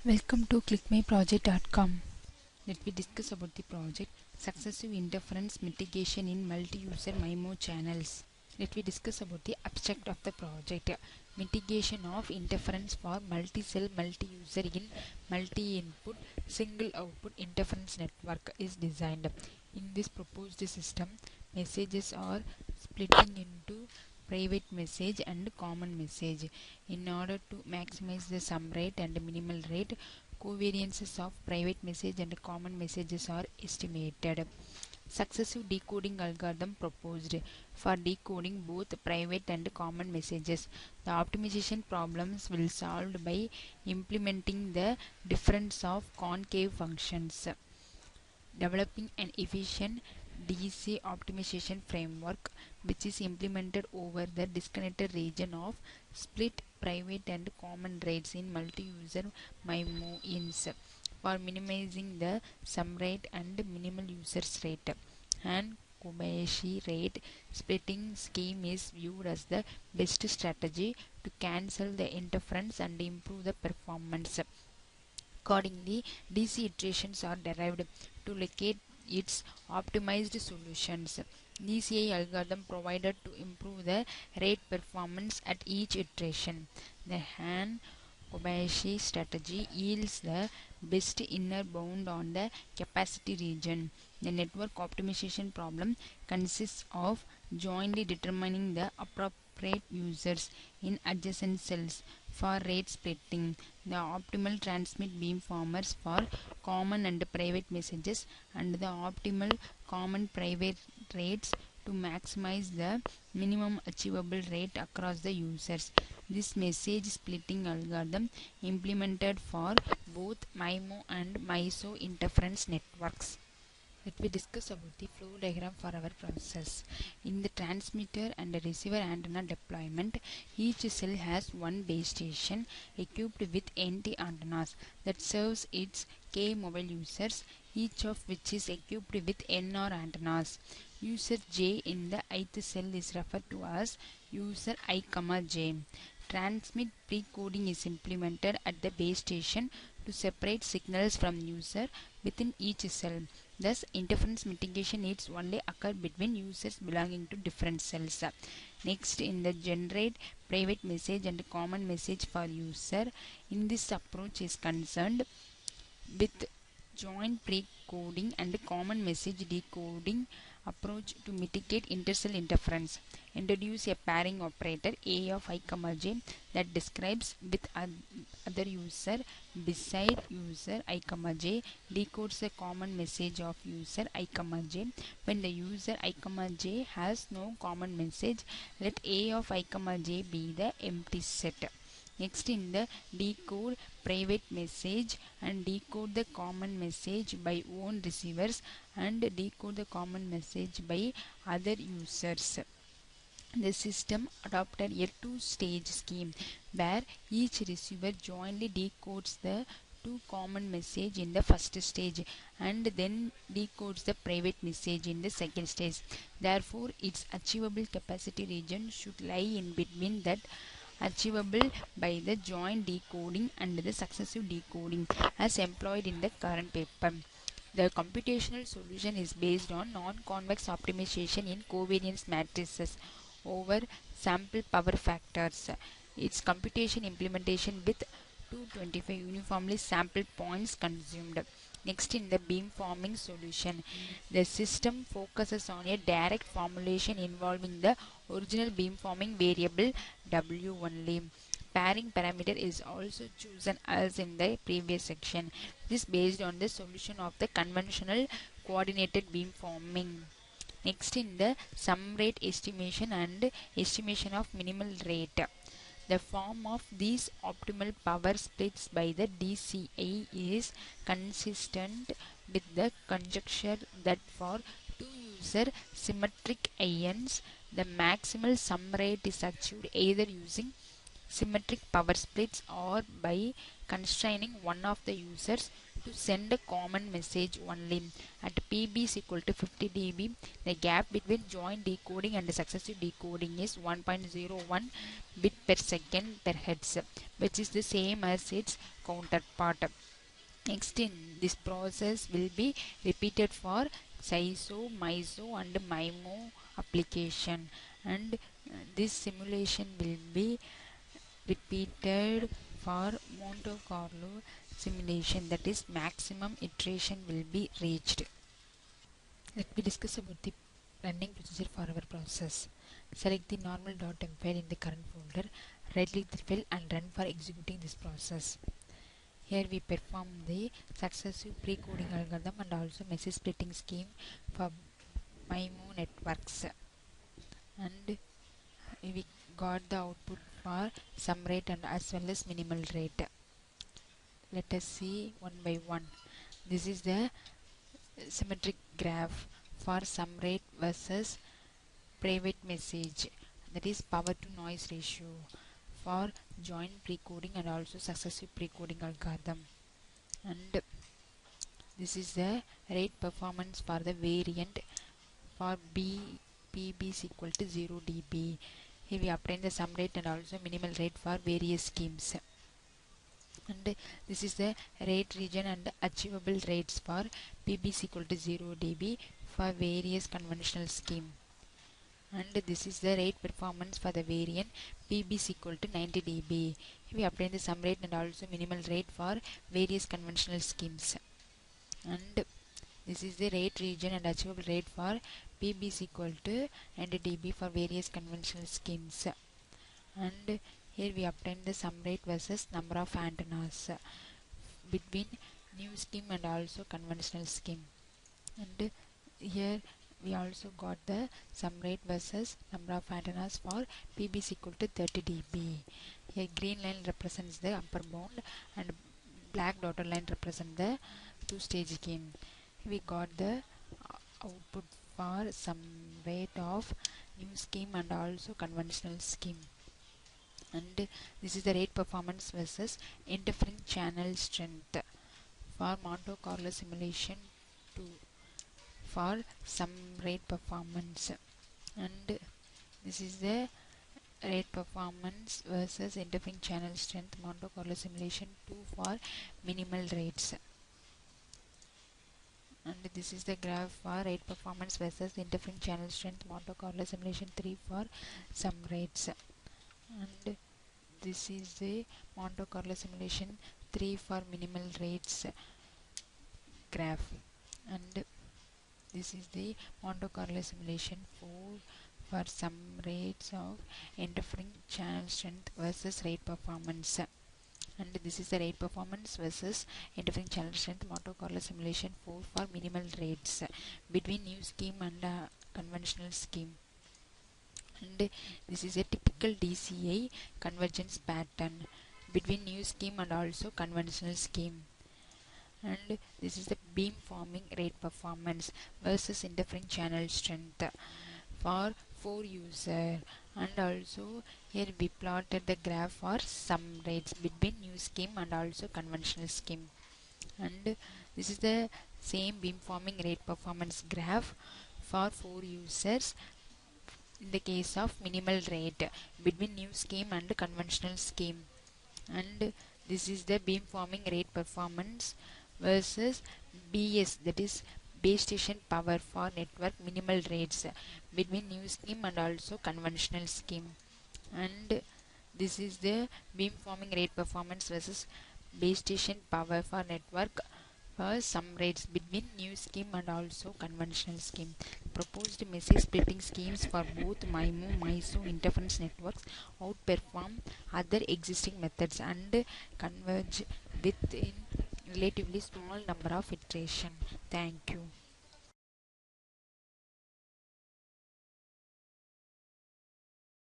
Welcome to ClickMyProject.com. Let me discuss about the project Successive Interference Mitigation in Multi-User MIMO Channels. Let me discuss about the abstract of the project. Mitigation of interference for multi-cell multi-user in multi-input single output interference network is designed. In this proposed system, messages are splitting into private message and common message. In order to maximize the sum rate and minimal rate, covariances of private message and common messages are estimated. Successive decoding algorithm proposed for decoding both private and common messages. The optimization problems will solved by implementing the difference of concave functions. Developing an efficient DC optimization framework which is implemented over the disconnected region of split private and common rates in multi-user MIMO for minimizing the sum rate and minimal users rate. And Kobayashi rate splitting scheme is viewed as the best strategy to cancel the interference and improve the performance. Accordingly, DC iterations are derived to locate its optimized solutions. DCI algorithm provided to improve the rate performance at each iteration. The Han-Kobayashi strategy yields the best inner bound on the capacity region. The network optimization problem consists of jointly determining the appropriate users in adjacent cells for rate splitting, the optimal transmit beamformers for common and private messages, and the optimal common private rates to maximize the minimum achievable rate across the users. This message splitting algorithm implemented for both MIMO and MISO interference networks. Let me discuss about the flow diagram for our process. In the transmitter and receiver antenna deployment, each cell has one base station equipped with NT antennas that serves its K mobile users, each of which is equipped with NR antennas. User J in the ith cell is referred to as user I, J. Transmit precoding is implemented at the base station to separate signals from user within each cell. Thus, interference mitigation needs only occur between users belonging to different cells. Next, in the generate private message and common message for user, in this approach is concerned with joint pre-coding and common message decoding approach to mitigate intercell interference. Introduce a pairing operator A of I, J that describes with other user beside user I, J decodes the common message of user I, J. When the user I, J has no common message, let A of I, J be the empty set. Next, in the decode private message and decode the common message by own receivers and decode the common message by other users. The system adopted a two-stage scheme where each receiver jointly decodes the two common message in the first stage and then decodes the private message in the second stage. Therefore, its achievable capacity region should lie in between that achievable by the joint decoding and the successive decoding as employed in the current paper. The computational solution is based on non-convex optimization in covariance matrices over sample power factors. Its computation implementation with 225 uniformly sampled points consumed. Next, in the beamforming solution, the system focuses on a direct formulation involving the original beamforming variable W only. Pairing parameter is also chosen as in the previous section. This based on the solution of the conventional coordinated beamforming. Next, in the sum rate estimation and estimation of minimal rate. The form of these optimal power splits by the DCI is consistent with the conjecture that for two user symmetric ions, the maximal sum rate is achieved either using symmetric power splits or by constraining one of the users to send a common message only. At PB is equal to 50 dB, the gap between joint decoding and successive decoding is 1.01 bit per second per hertz, which is the same as its counterpart. Next, in this process will be repeated for SISO, MISO and MIMO application, and this simulation will be repeated for Monte Carlo simulation, that is maximum iteration will be reached. Let me discuss about the running procedure for our process. Select the normal.m file in the current folder, right click the file and run for executing this process. Here we perform the successive pre-coding algorithm and also message splitting scheme for MIMO networks, and we got the output for sum rate and as well as minimal rate. Let us see one by one. This is the symmetric graph for sum rate versus private message, that is power to noise ratio for joint precoding and also successive precoding algorithm, and this is the rate performance for the variant for PB is equal to 0 dB. Here we obtain the sum rate and also minimal rate for various schemes, and this is the rate region and achievable rates for PB is equal to 0 dB for various conventional scheme, and this is the rate performance for the variant PB is equal to 90 dB. Here we obtain the sum rate and also minimal rate for various conventional schemes, and this is the rate region and achievable rate for PB is equal to 90 dB for various conventional schemes, and here we obtain the sum rate versus number of antennas between new scheme and also conventional scheme, and here we also got the sum rate versus number of antennas for PB is equal to 30 dB. Here green line represents the upper bound and black dotted line represents the two-stage gain. We got the output for sum rate of new scheme and also conventional scheme, and this is the rate performance versus interference channel strength for Monte Carlo simulation 2 for sum rate performance, and this is the rate performance versus interference channel strength Monte Carlo simulation 2 for minimal rates, and this is the graph for rate performance versus interference channel strength Monte Carlo simulation 3 for sum rates, and this is the Monte Carlo simulation 3 for minimal rates graph, and this is the Monte Carlo simulation 4 for sum rates of interfering channel strength versus rate performance, and this is the rate performance versus interfering channel strength Monte Carlo simulation 4 for minimal rates between new scheme and conventional scheme, and this is a typical DCI convergence pattern between new scheme and also conventional scheme, and this is the beam forming rate performance versus interfering channel strength for 4 user, and also here we plotted the graph for sum rates between new scheme and also conventional scheme, and this is the same beam forming rate performance graph for 4 users in the case of minimal rate between new scheme and conventional scheme, and this is the beam forming rate performance versus BS, that is base station power for network minimal rates between new scheme and also conventional scheme, and this is the beam forming rate performance versus base station power for network for sum rates between new scheme and also conventional scheme. Proposed message splitting schemes for both MIMO MISO interference networks outperform other existing methods and converge within relatively small number of iteration. Thank you.